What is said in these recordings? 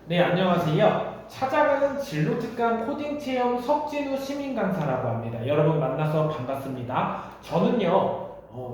네, 안녕하세요. 찾아가는 진로 특강 코딩 체험 석진우 시민 강사라고 합니다. 여러분 만나서 반갑습니다. 저는요,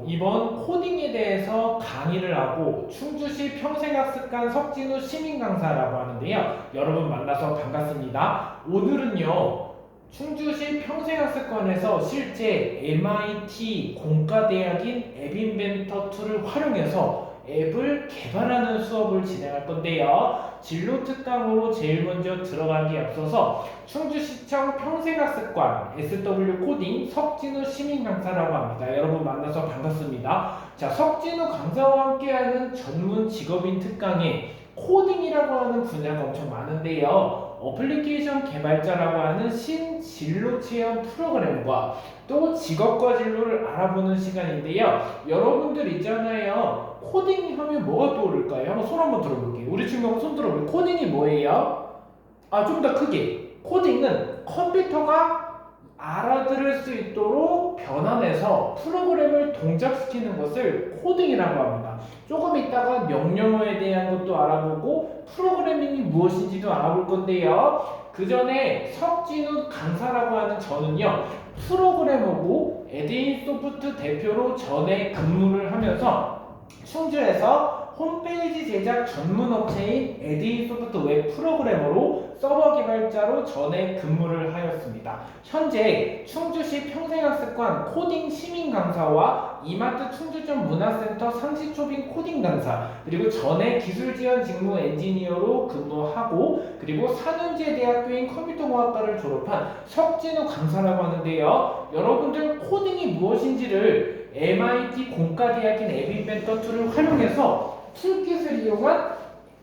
이번 코딩에 대해서 강의를 하고 충주시 평생학습관 석진우 시민 강사라고 하는데요. 여러분 만나서 반갑습니다. 오늘은요, 충주시 평생학습관에서 실제 MIT 공과대학인 앱인벤터2를 활용해서 앱을 개발하는 수업을 진행할 건데요. 진로 특강으로 제일 먼저 들어가기에 앞서서 충주시청 평생학습관 SW 코딩 석진우 시민 강사라고 합니다. 여러분 만나서 반갑습니다. 자, 석진우 강사와 함께하는 전문 직업인 특강에 코딩이라고 하는 분야가 엄청 많은데요. 어플리케이션 개발자라고 하는 신진로 체험 프로그램과 또 직업과 진로를 알아보는 시간인데요. 여러분들 있잖아요. 코딩 하면 뭐가 떠오를까요? 한번 손 한번 들어볼게요. 우리 친구 한번 손 들어볼게요. 코딩이 뭐예요? 좀 더 크게. 코딩은 컴퓨터가 알아들을 수 있도록 변환해서 프로그램을 동작시키는 것을 코딩이라고 합니다. 조금 이따가 명령어에 대한 것도 알아보고 프로그래밍이 무엇인지도 알아볼 건데요. 그 전에 석진우 강사라고 하는 저는요, 프로그래머고 에드인 소프트 대표로 전에 근무를 하면서 충주에서 홈페이지 제작 전문 업체인 에드인 소프트 웹 프로그래머로 서버 개발자로 전에 근무를 하였습니다. 현재 충주시 평생학습관 코딩 시민 강사와 이마트 충주점 문화센터 상시초빙 코딩 강사, 그리고 전에 기술지원 직무 엔지니어로 근무하고, 그리고 산은제 대학교인 컴퓨터공학과를 졸업한 석진우 강사라고 하는데요. 여러분들 코딩이 무엇인지를 MIT 공과대학인 앱인벤터2를 활용해서 툴킷을 이용한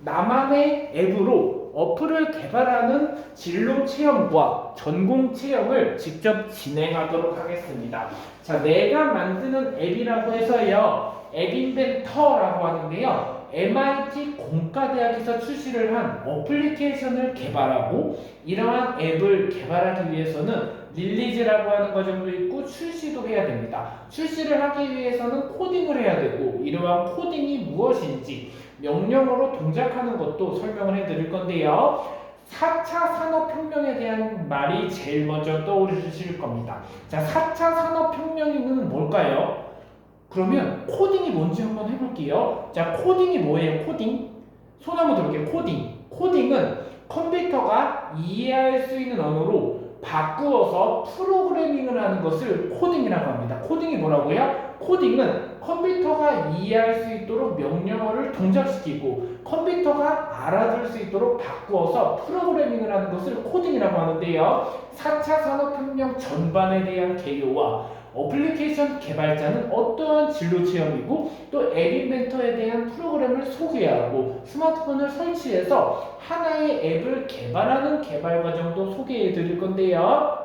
나만의 앱으로 어플을 개발하는 진로 체험과 전공 체험을 직접 진행하도록 하겠습니다. 자, 내가 만드는 앱이라고 해서요, 앱인벤터라고 하는데요, MIT 공과대학에서 출시를 한 어플리케이션을 개발하고, 이러한 앱을 개발하기 위해서는 릴리즈라고 하는 과정도 있고 출시도 해야 됩니다. 출시를 하기 위해서는 코딩을 해야 되고, 이러한 코딩이 무엇인지 명령어로 동작하는 것도 설명을 해드릴 건데요. 4차 산업혁명에 대한 말이 제일 먼저 떠오르실 겁니다. 자, 4차 산업혁명은 뭘까요? 그러면 코딩이 뭔지 한번 해볼게요. 자, 코딩이 뭐예요? 코딩? 손 한번 들어볼게요. 코딩. 코딩은 컴퓨터가 이해할 수 있는 언어로 바꾸어서 프로그래밍을 하는 것을 코딩이라고 합니다. 코딩이 뭐라고요? 코딩은 컴퓨터가 이해할 수 있도록 명령어를 동작시키고 컴퓨터가 알아들을 수 있도록 바꾸어서 프로그래밍을 하는 것을 코딩이라고 하는데요. 4차 산업혁명 전반에 대한 개요와 어플리케이션 개발자는 어떠한 진로 체험이고 또 앱인벤터에 대한 프로그램을 소개하고 스마트폰을 설치해서 하나의 앱을 개발하는 개발 과정도 소개해 드릴 건데요.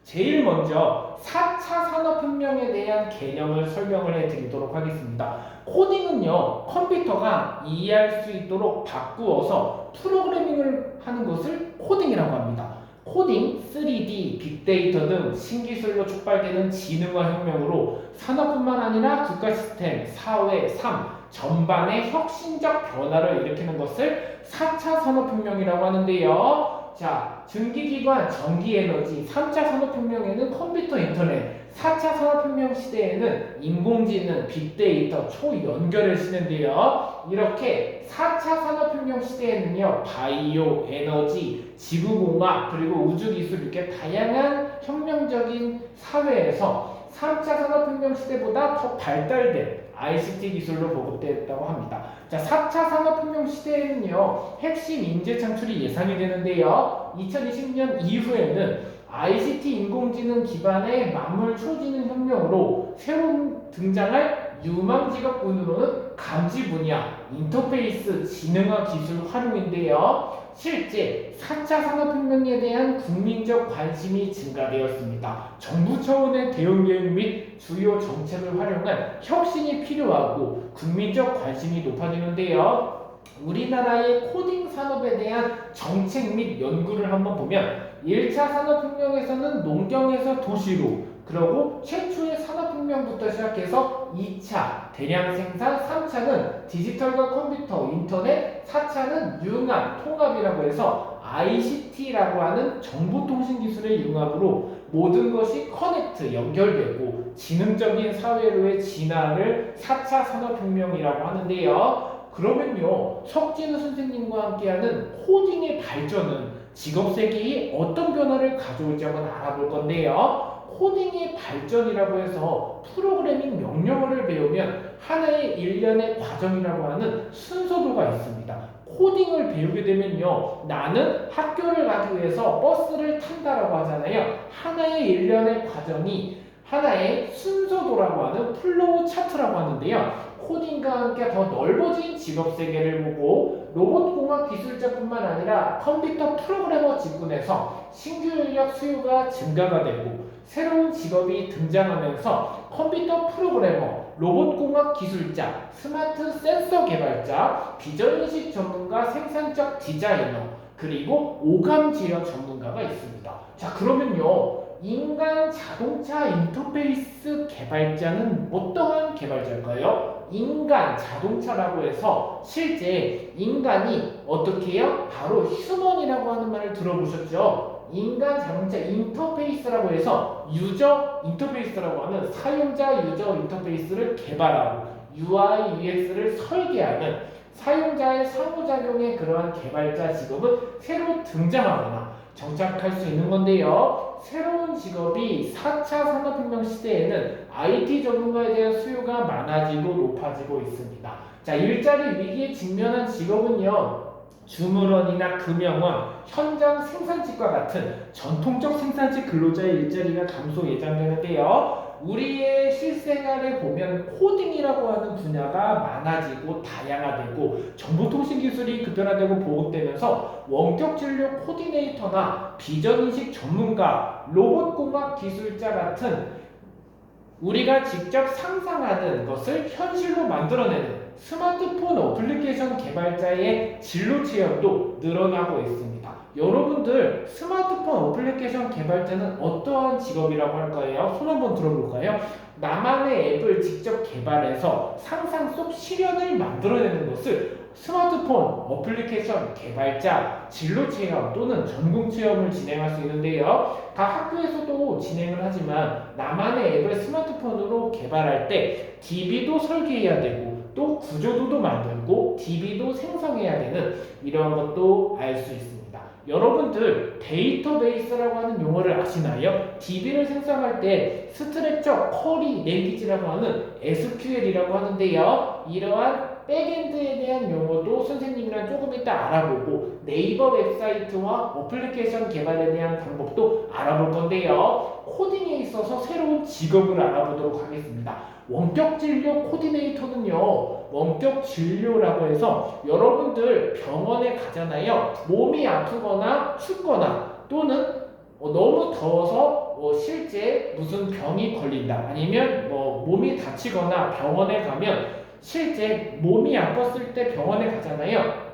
제일 먼저 4차 산업혁명에 대한 개념을 설명을 해 드리도록 하겠습니다. 코딩은요, 컴퓨터가 이해할 수 있도록 바꾸어서 프로그래밍을 하는 것을 코딩이라고 합니다. 코딩, 3D, 빅데이터 등 신기술로 촉발되는 지능화 혁명으로 산업뿐만 아니라 국가 시스템, 사회, 삶 전반의 혁신적 변화를 일으키는 것을 4차 산업혁명이라고 하는데요. 자, 증기기관, 전기에너지, 3차 산업혁명에는 컴퓨터, 인터넷, 4차 산업혁명 시대에는 인공지능, 빅데이터, 초연결을 쓰는데요. 이렇게 4차 산업혁명 시대에는요, 바이오, 에너지, 지구공학, 그리고 우주기술 이렇게 다양한 혁명적인 사회에서 3차 산업혁명 시대보다 더 발달된 ICT 기술로 보급됐다고 합니다. 자, 4차 산업혁명 시대에는요, 핵심 인재 창출이 예상이 되는데요. 2020년 이후에는 ICT 인공지능 기반의 만물 초지능 혁명으로 새로 등장할 유망 직업군으로는 감지 분야, 인터페이스, 지능화 기술 활용인데요. 실제 4차 산업혁명에 대한 국민적 관심이 증가되었습니다. 정부 차원의 대응 계획 및 주요 정책을 활용한 혁신이 필요하고 국민적 관심이 높아지는데요. 우리나라의 코딩 산업에 대한 정책 및 연구를 한번 보면 1차 산업혁명에서는 농경에서 도시로, 그리고 최초의 산업혁명부터 시작해서 2차 대량 생산, 3차는 디지털과 컴퓨터, 인터넷, 4차는 융합, 통합이라고 해서 ICT라고 하는 정보통신기술의 융합으로 모든 것이 커넥트, 연결되고 지능적인 사회로의 진화를 4차 산업혁명이라고 하는데요. 그러면요, 석진우 선생님과 함께하는 코딩의 발전은 직업 세계에 어떤 변화를 가져올지 한번 알아볼 건데요. 코딩의 발전이라고 해서 프로그래밍 명령어를 배우면 하나의 일련의 과정이라고 하는 순서도가 있습니다. 코딩을 배우게 되면요, 나는 학교를 가기 위해서 버스를 탄다라고 하잖아요. 하나의 일련의 과정이 하나의 순서도라고 하는 플로우 차트라고 하는데요. 코딩과 함께 더 넓어진 직업 세계를 보고 로봇공학 기술자뿐만 아니라 컴퓨터 프로그래머 직군에서 신규 인력 수요가 증가가 되고 새로운 직업이 등장하면서 컴퓨터 프로그래머, 로봇공학 기술자, 스마트 센서 개발자, 비전인식 전문가, 생산적 디자이너, 그리고 오감 제어 전문가가 있습니다. 자, 그러면요, 인간 자동차 인터페이스 개발자는 어떠한 개발자일까요? 인간 자동차라고 해서 실제 인간이 어떻게 해요? 바로 휴먼이라고 하는 말을 들어보셨죠? 인간 자동차 인터페이스라고 해서 유저 인터페이스라고 하는 사용자 유저 인터페이스를 개발하고 UI, UX를 설계하는 사용자의 상호작용의 그러한 개발자 직업은 새로 등장하거나 정착할 수 있는 건데요. 새로운 직업이 4차 산업혁명 시대에는 IT 전문가에 대한 수요가 많아지고 높아지고 있습니다. 자, 일자리 위기에 직면한 직업은요, 주무원이나 금형원, 현장 생산직과 같은 전통적 생산직 근로자의 일자리가 감소 예상되는데요. 우리의 실생활에 보면 코딩이라고 하는 분야가 많아지고 다양화되고 정보통신기술이 급변화되고 보급되면서 원격진료 코디네이터나 비전인식 전문가, 로봇공학 기술자 같은 우리가 직접 상상하는 것을 현실로 만들어내는 스마트폰 어플리케이션 개발자의 진로 체험도 늘어나고 있습니다. 여러분들 스마트폰 어플리케이션 개발자는 어떠한 직업이라고 할까요? 손 한번 들어볼까요? 나만의 앱을 직접 개발해서 상상 속 실현을 만들어내는 것을 스마트폰 어플리케이션 개발자 진로 체험 또는 전공 체험을 진행할 수 있는데요. 각 학교에서도 진행을 하지만 나만의 앱을 스마트폰으로 개발할 때 DB도 설계해야 되고 또 구조도도 만들고 DB도 생성해야 되는 이러한 것도 알 수 있습니다. 여러분들 데이터베이스라고 하는 용어를 아시나요? DB를 생성할 때 스트럭처 쿼리 랭귀지라고 하는 SQL이라고 하는데요. 이러한 백엔드에 대한 용어도 선생님이랑 조금 이따 알아보고 네이버 웹사이트와 어플리케이션 개발에 대한 방법도 알아볼 건데요. 코딩에 있어서 새로운 직업을 알아보도록 하겠습니다. 원격 진료 코디네이터는요, 원격 진료라고 해서 여러분들 병원에 가잖아요. 몸이 아프거나 춥거나 또는 너무 더워서 실제 무슨 병이 걸린다, 아니면 몸이 다치거나 병원에 가면 실제 몸이 아팠을 때 병원에 가잖아요.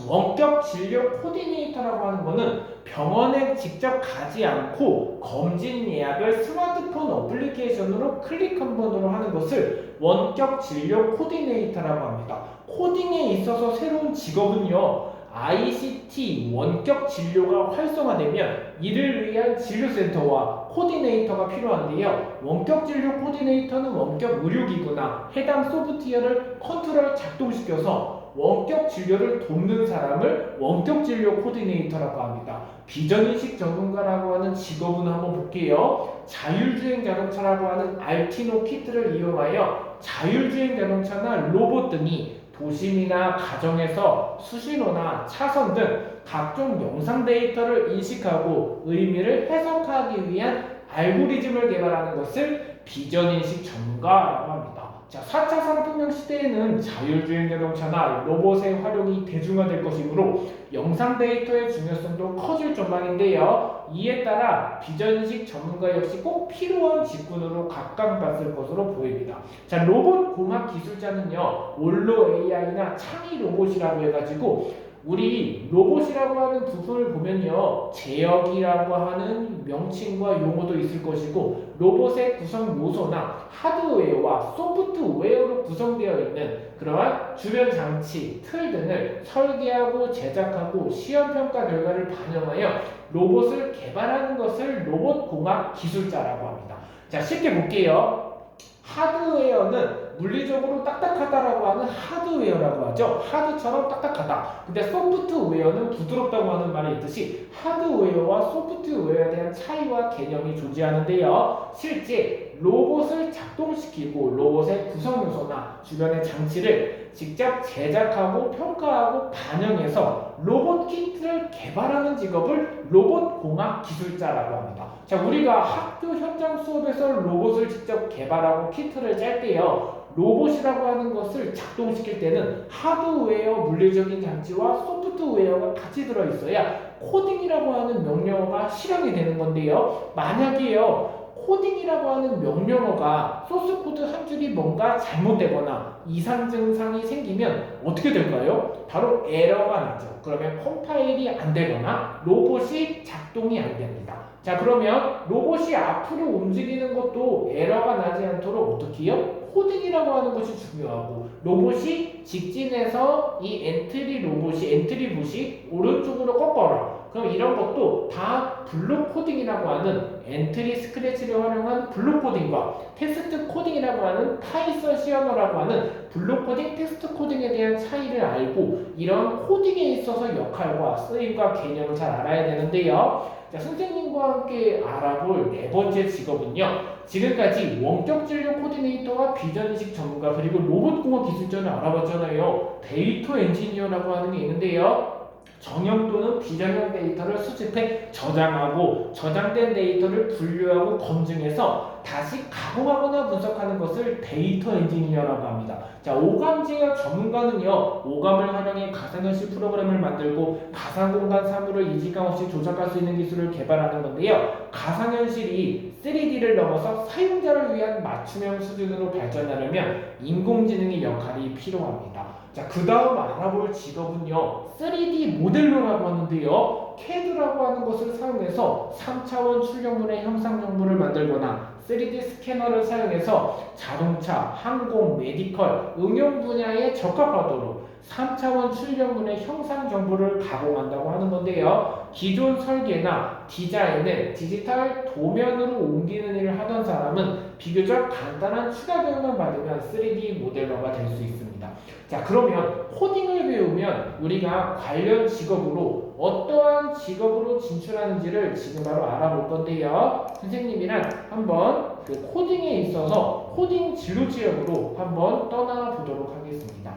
원격 진료 코디네이터라고 하는 거는 병원에 직접 가지 않고 검진 예약을 스마트폰 어플리케이션으로 클릭 한 번으로 하는 것을 원격 진료 코디네이터라고 합니다. 코딩에 있어서 새로운 직업은요, ICT 원격 진료가 활성화되면 이를 위한 진료센터와 코디네이터가 필요한데요. 원격 진료 코디네이터는 원격 의료기구나 해당 소프트웨어를 컨트롤 작동시켜서 원격 진료를 돕는 사람을 원격 진료 코디네이터라고 합니다. 비전인식 전문가라고 하는 직업은 한번 볼게요. 자율주행 자동차라고 하는 알티노 키트를 이용하여 자율주행 자동차나 로봇 등이 도심이나 가정에서 수신호나 차선 등 각종 영상 데이터를 인식하고 의미를 해석하기 위한 알고리즘을 개발하는 것을 비전인식 전문가라고 합니다. 자, 4차 산업혁명 시대에는 자율주행 자동차나 로봇의 활용이 대중화될 것이므로 영상 데이터의 중요성도 커질 전망인데요. 이에 따라 비전식 전문가 역시 꼭 필요한 직군으로 각광받을 것으로 보입니다. 자, 로봇 공학 기술자는요, 올로 AI나 창의 로봇이라고 해가지고 우리 로봇이라고 하는 부분을 보면요, 제어기라고 하는 명칭과 용어도 있을 것이고 로봇의 구성 요소나 하드웨어와 소프트웨어로 구성되어 있는 그러한 주변 장치, 틀 등을 설계하고 제작하고 시험평가 결과를 반영하여 로봇을 개발하는 것을 로봇공학 기술자라고 합니다. 자, 쉽게 볼게요. 하드웨어는 물리적으로 딱딱하다라고 하는 하드웨어라고 하죠. 하드처럼 딱딱하다. 근데 소프트웨어는 부드럽다고 하는 말이 있듯이 하드웨어와 소프트웨어에 대한 차이와 개념이 존재하는데요. 실제 로봇을 작동시키고 로봇의 구성 요소나 주변의 장치를 직접 제작하고 평가하고 반영해서 로봇 키트를 개발하는 직업을 로봇공학 기술자라고 합니다. 자, 우리가 학교 현장 수업에서 로봇을 직접 개발하고 키트를 짤 때요, 로봇이라고 하는 것을 작동시킬 때는 하드웨어 물리적인 장치와 소프트웨어가 같이 들어있어야 코딩이라고 하는 명령어가 실행이 되는 건데요. 만약에요, 코딩이라고 하는 명령어가 소스 코드 한 줄이 뭔가 잘못되거나 이상 증상이 생기면 어떻게 될까요? 바로 에러가 나죠. 그러면 컴파일이 안 되거나 로봇이 작동이 안 됩니다. 자, 그러면 로봇이 앞으로 움직이는 것도 에러가 나지 않도록 어떻게 해요? 코딩이라고 하는 것이 중요하고 로봇이 직진해서 이 엔트리 봇이 오른쪽으로 꺾어라. 그럼 이런 것도 다 블록 코딩이라고 하는 엔트리 스크래치를 활용한 블록 코딩과 텍스트 코딩이라고 하는 파이썬 시어너라고 하는 블록 코딩, 텍스트 코딩에 대한 차이를 알고 이런 코딩에 있어서 역할과 쓰임과 개념을 잘 알아야 되는데요. 자, 선생님과 함께 알아볼 네 번째 직업은요, 지금까지 원격 진료 코디네이터와 비전인식 전문가 그리고 로봇공학 기술자를 알아봤잖아요. 데이터 엔지니어라고 하는 게 있는데요, 정형 또는 비정형 데이터를 수집해 저장하고 저장된 데이터를 분류하고 검증해서 다시 가공하거나 분석하는 것을 데이터 엔지니어라고 합니다. 자, 오감지학 전문가는요, 오감을 활용해 가상현실 프로그램을 만들고 가상공간 사물을 이지감 없이 조작할 수 있는 기술을 개발하는 건데요. 가상현실이 3D를 넘어서 사용자를 위한 맞춤형 수준으로 발전하려면 인공지능의 역할이 필요합니다. 자, 그 다음 알아볼 직업은요, 3D 모델러라고 하는데요, CAD라고 하는 것을 사용해서 3차원 출력물의 형상 정보를 만들거나 3D 스캐너를 사용해서 자동차, 항공, 메디컬, 응용 분야에 적합하도록 3차원 출력물의 형상 정보를 가공한다고 하는 건데요. 기존 설계나 디자인을 디지털 도면으로 옮기는 일을 하던 사람은 비교적 간단한 추가 교육만 받으면 3D 모델러가 될 수 있습니다. 자, 그러면 코딩을 배우면 우리가 관련 직업으로 어떠한 직업으로 진출하는지를 지금 바로 알아볼 건데요. 선생님이랑 한번 그 코딩에 있어서 코딩 진로 지역으로 한번 떠나보도록 하겠습니다.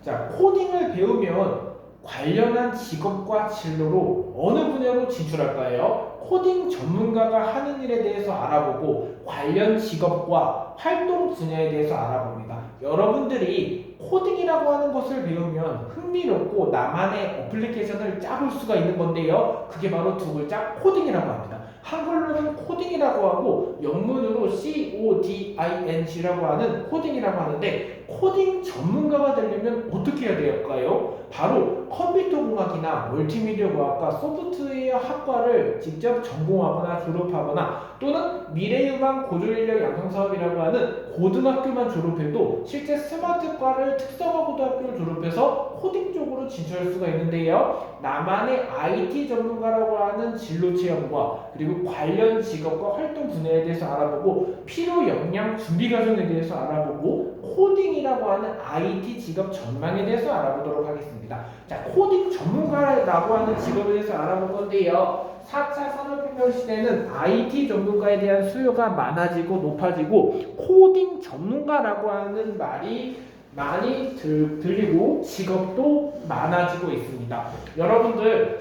자, 코딩을 배우면 관련한 직업과 진로로 어느 분야로 진출할까요? 코딩 전문가가 하는 일에 대해서 알아보고 관련 직업과 활동 분야에 대해서 알아봅니다. 여러분들이 코딩이라고 하는 것을 배우면 흥미롭고 나만의 어플리케이션을 짜볼 수가 있는 건데요. 그게 바로 두 글자 코딩이라고 합니다. 한글로는 코딩이라고 하고 영문으로 CODING라고 하는 코딩이라고 하는데, 코딩 전문가가 되려면 어떻게 해야 될까요? 바로 컴퓨터공학이나 멀티미디어 과학과 소프트웨어 학과를 직접 전공하거나 졸업하거나 또는 미래유망 고졸인력 양성사업이라고 하는 고등학교만 졸업해도 실제 스마트과를 특성화 고등학교를 졸업해서 코딩 쪽으로 진출할 수가 있는데요. 나만의 IT 전문가라고 하는 진로 체험과 그리고 관련 직업과 활동 분야에 대해서 알아보고 필요 역량 준비 과정에 대해서 알아보고 코딩이라고 하는 IT 직업 전망에 대해서 알아보도록 하겠습니다. 자, 코딩 전문가라고 하는 직업에 대해서 알아볼 건데요. 4차 산업혁명 시대는 IT 전문가에 대한 수요가 많아지고 높아지고 코딩 전문가라고 하는 말이 많이 들리고 직업도 많아지고 있습니다. 여러분들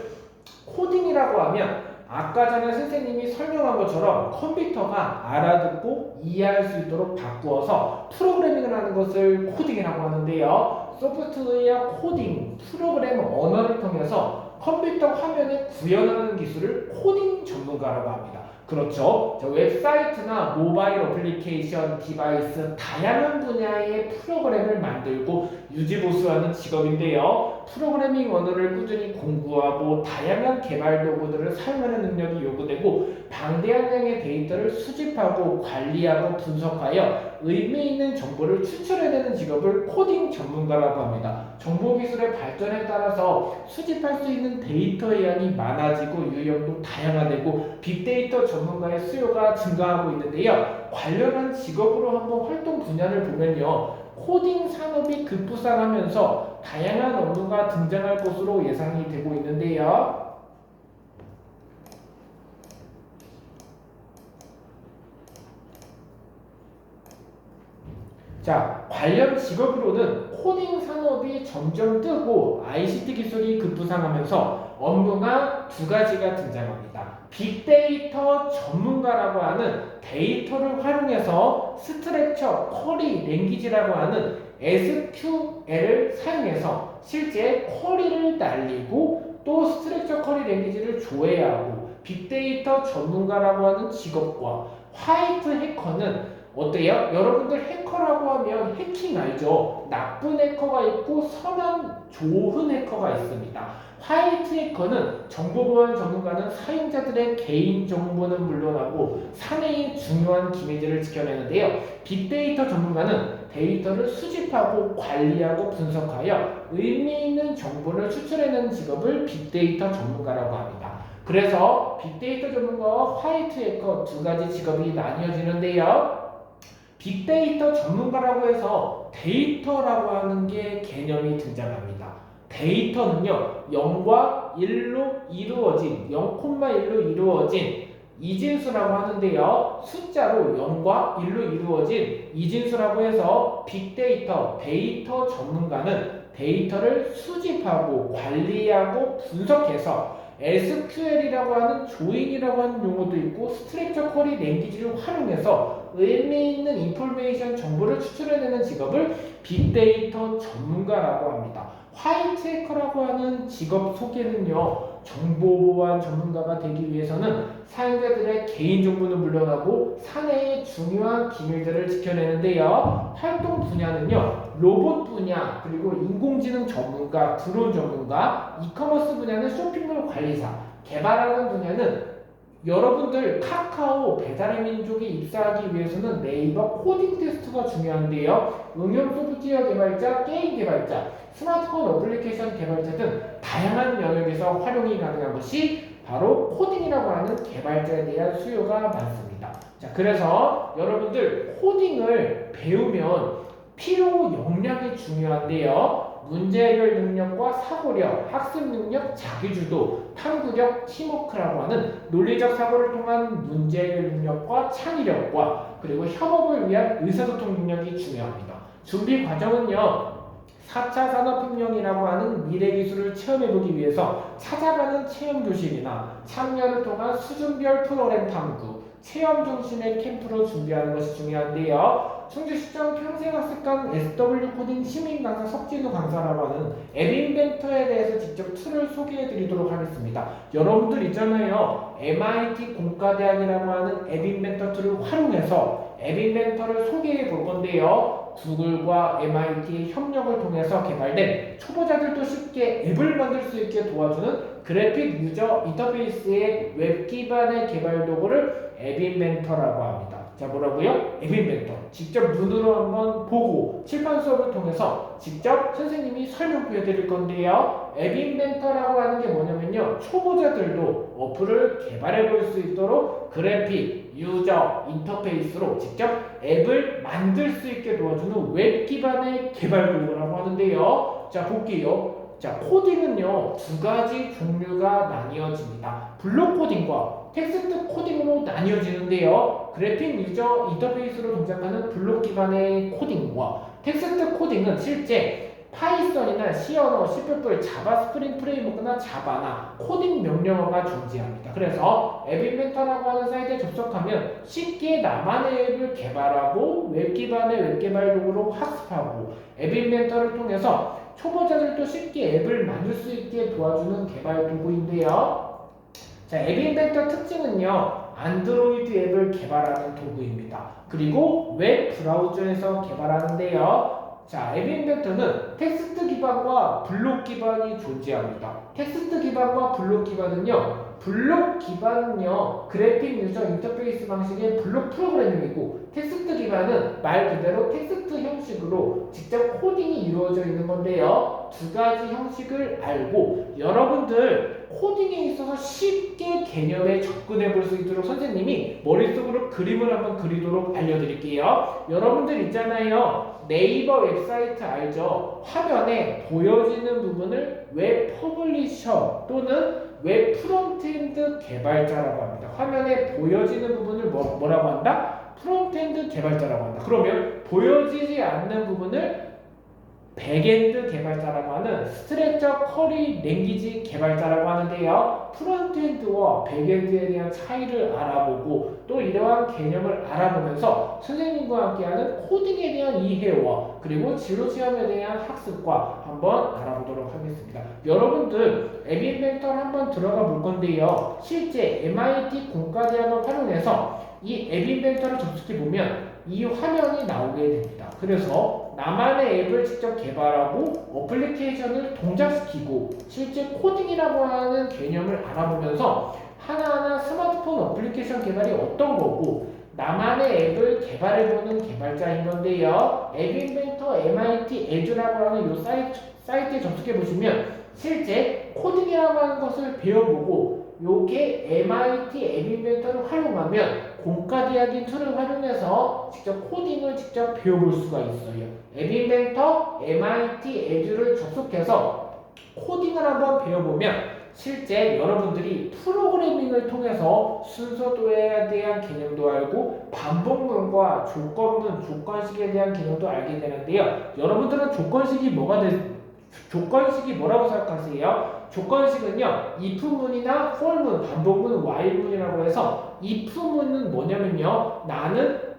코딩이라고 하면 아까 전에 선생님이 설명한 것처럼 컴퓨터가 알아듣고 이해할 수 있도록 바꾸어서 프로그래밍을 하는 것을 코딩이라고 하는데요. 소프트웨어 코딩, 프로그램 언어를 통해서 컴퓨터 화면에 구현하는 기술을 코딩 전문가라고 합니다. 그렇죠. 저 웹사이트나 모바일 어플리케이션, 디바이스 다양한 분야의 프로그램을 만들고 유지보수하는 직업인데요. 프로그래밍 언어를 꾸준히 공부하고 다양한 개발 도구들을 사용하는 능력이 요구되고 방대한 양의 데이터를 수집하고 관리하고 분석하여 의미 있는 정보를 추출해내는 직업을 코딩 전문가라고 합니다. 정보기술의 발전에 따라서 수집할 수 있는 데이터의 양이 많아지고 유형도 다양화되고 빅데이터 전문가의 수요가 증가하고 있는데요. 관련한 직업으로 한번 활동 분야를 보면요. 코딩 산업이 급부상하면서 다양한 업무가 등장할 것으로 예상이 되고 있는데요. 자, 관련 직업으로는 코딩 산업이 점점 뜨고 ICT 기술이 급부상하면서 업무가 두 가지가 등장합니다. 빅데이터 전문가라고 하는 데이터를 활용해서 스트럭처 쿼리 랭귀지라고 하는 SQL을 사용해서 실제 쿼리를 날리고 또 스트럭처 쿼리 랭귀지를 조회하고 빅데이터 전문가라고 하는 직업과 화이트 해커는 어때요? 여러분들 해커라고 하면 해킹 알죠? 나쁜 해커가 있고 선한 좋은 해커가 있습니다. 화이트 해커는 정보보안 전문가는 사용자들의 개인정보는 물론하고 사내의 중요한 기밀들을 지켜내는데요. 빅데이터 전문가는 데이터를 수집하고 관리하고 분석하여 의미 있는 정보를 추출해내는 직업을 빅데이터 전문가라고 합니다. 그래서 빅데이터 전문가와 화이트 해커 두 가지 직업이 나뉘어지는데요. 빅데이터 전문가라고 해서 데이터라고 하는 게 개념이 등장합니다. 데이터는요, 0과 1로 이루어진, 0,1로 이루어진 이진수라고 하는데요. 숫자로 0과 1로 이루어진 이진수라고 해서 빅데이터, 데이터 전문가는 데이터를 수집하고 관리하고 분석해서 SQL이라고 하는 조인이라고 하는 용어도 있고 스트럭처 쿼리 랭귀지를 활용해서 의미 있는 인포메이션 정보를 추출해내는 직업을 빅데이터 전문가라고 합니다. 화이트 해커라고 하는 직업 소개는요. 정보보안 전문가가 되기 위해서는 사용자들의 개인정보는 물론하고 사내의 중요한 기밀들을 지켜내는데요. 활동 분야는요. 로봇 분야, 그리고 인공지능 전문가, 드론 전문가, 이커머스 분야는 쇼핑몰 관리사, 개발하는 분야는 여러분들 카카오 배달의 민족에 입사하기 위해서는 네이버 코딩 테스트가 중요한데요. 응용 소프트웨어 개발자, 게임 개발자, 스마트폰 어플리케이션 개발자 등 다양한 영역에서 활용이 가능한 것이 바로 코딩이라고 하는 개발자에 대한 수요가 많습니다. 자, 그래서 여러분들 코딩을 배우면 필요 역량이 중요한데요. 문제 해결 능력과 사고력, 학습 능력, 자기주도, 탐구력, 팀워크라고 하는 논리적 사고를 통한 문제 해결 능력과 창의력과 그리고 협업을 위한 의사소통 능력이 중요합니다. 준비 과정은요. 4차 산업혁명이라고 하는 미래 기술을 체험해보기 위해서 찾아가는 체험교실이나 참여를 통한 수준별 프로그램 탐구, 체험 중심의 캠프로 준비하는 것이 중요한데요. 충주시청 평생학습관 SW 코딩 시민 강사 석진우 강사라고 하는 앱 인벤터에 대해서 직접 툴을 소개해 드리도록 하겠습니다. 여러분들 있잖아요. MIT 공과대학이라고 하는 앱 인벤터 툴을 활용해서 앱 인벤터를 소개해 볼 건데요. 구글과 MIT의 협력을 통해서 개발된 초보자들도 쉽게 앱을 만들 수 있게 도와주는 그래픽 유저 인터페이스의 웹 기반의 개발 도구를 앱 인벤터라고 합니다. 자, 뭐라고요? 앱 인벤터. 직접 눈으로 한번 보고 칠판 수업을 통해서 직접 선생님이 설명해 드릴 건데요. 앱 인벤터라고 하는 게 뭐냐면요. 초보자들도 어플을 개발해 볼 수 있도록 그래픽, 유저, 인터페이스로 직접 앱을 만들 수 있게 도와주는 웹 기반의 개발 도구라고 하는데요. 자, 볼게요. 자, 코딩은요, 두 가지 종류가 나뉘어집니다. 블록 코딩과 텍스트 코딩으로 나뉘어지는데요. 그래픽 유저 인터페이스로 동작하는 블록 기반의 코딩과 텍스트 코딩은 실제 파이썬이나 C 언어, C++, 자바 스프링 프레임워크나 자바나 코딩 명령어가 존재합니다. 그래서 앱 인벤터라고 하는 사이트에 접속하면 쉽게 나만의 앱을 개발하고 웹 기반의 웹 개발 도구로 학습하고 앱 인벤터를 통해서 초보자들도 쉽게 앱을 만들 수 있게 도와주는 개발 도구인데요. 자, 앱 인벤터 특징은요. 안드로이드 앱을 개발하는 도구입니다. 그리고 웹 브라우저에서 개발하는데요. 자, 앱 인벤터는 텍스트 기반과 블록 기반이 존재합니다. 텍스트 기반과 블록 기반은요, 블록 기반은요, 그래픽 유저 인터페이스 방식의 블록 프로그래밍이고, 텍스트 기반은 말 그대로 텍스트 형식으로 직접 코딩이 이루어져 있는 건데요. 두 가지 형식을 알고 여러분들 코딩에 있어서 쉽게 개념에 접근해 볼 수 있도록 선생님이 머릿속으로 그림을 한번 그리도록 알려드릴게요. 여러분들 있잖아요. 네이버 웹사이트 알죠? 화면에 보여지는 부분을 웹 퍼블리셔 또는 웹 프론트엔드 개발자라고 합니다. 화면에 보여지는 부분을 뭐라고 한다? 프론트엔드 개발자라고 한다. 그러면 보여지지 않는 부분을 백엔드 개발자라고 하는 스트레처 쿼리 랭귀지 개발자라고 하는데요. 프론트엔드와 백엔드에 대한 차이를 알아보고 또 이러한 개념을 알아보면서 선생님과 함께하는 코딩에 대한 이해와 그리고 진로 체험에 대한 학습과 한번 알아보도록 하겠습니다. 여러분들 앱 인벤터를 한번 들어가 볼 건데요. 실제 MIT 공과대학을 활용해서 이 앱 인벤터를 접속해 보면 이 화면이 나오게 됩니다. 그래서 나만의 앱을 직접 개발하고 어플리케이션을 동작시키고 실제 코딩이라고 하는 개념을 알아보면서 하나하나 스마트폰 어플리케이션 개발이 어떤 거고 나만의 앱을 개발해보는 개발자인 건데요. 앱 인벤터 MIT 에듀라고 하는 이 사이트에 접속해 보시면 실제 코딩이라고 하는 것을 배워보고 요게 MIT 앱 인벤터를 활용하면 공과대학인 툴을 활용해서 직접 코딩을 직접 배워볼 수가 있어요. 앱 인벤터 MIT 에듀를 접속해서 코딩을 한번 배워보면 실제 여러분들이 프로그래밍을 통해서 순서도에 대한 개념도 알고 반복문과 조건문, 조건식에 대한 개념도 알게 되는데요. 여러분들은 조건식이 조건식이 뭐라고 생각하세요? 조건식은요, if문이나 for문, 반복문, while문이라고 해서 if문은 뭐냐면요, 나는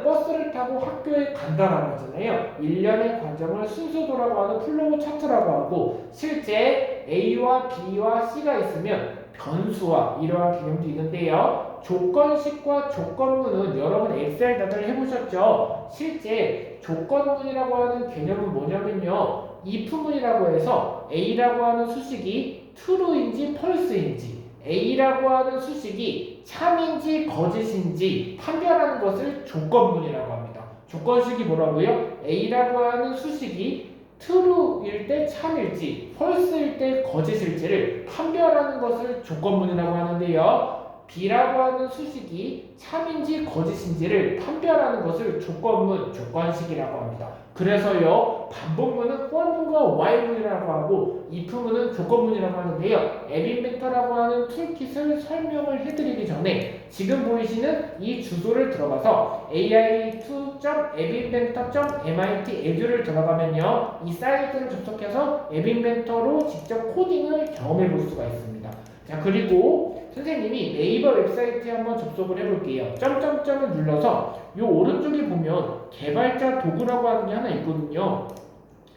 버스를 타고 학교에 간다라는 거잖아요. 일련의 과정을 순서도라고 하는 플로우 차트라고 하고 실제 A와 B와 C가 있으면 변수와 이러한 개념도 있는데요. 조건식과 조건문은 여러분 엑셀 다들 해보셨죠? 실제 조건문이라고 하는 개념은 뭐냐면요. if문이라고 해서 A라고 하는 수식이 true인지 false인지 A라고 하는 수식이 참인지 거짓인지 판별하는 것을 조건문이라고 합니다. 조건식이 뭐라고요? A라고 하는 수식이 true일 때 참일지, false일 때 거짓일지를 판별하는 것을 조건문이라고 하는데요. B라고 하는 수식이 참인지 거짓인지를 판별하는 것을 조건문, 조건식이라고 합니다. 그래서요, 반복문은 for문과 while문이라고 하고 if문은 조건문이라고 하는데요. 앱 인벤터라고 하는 툴킷을 설명을 해드리기 전에 지금 보이시는 이 주소를 들어가서 ai2.appinventor.mit edu를 들어가면요, 이 사이트를 접속해서 앱 인벤터로 직접 코딩을 경험해 볼 수가 있습니다. 자, 그리고 선생님이 네이버 웹사이트에 한번 접속을 해볼게요. 점점점을 눌러서 이 오른쪽에 보면 개발자 도구라고 하는 게 하나 있거든요.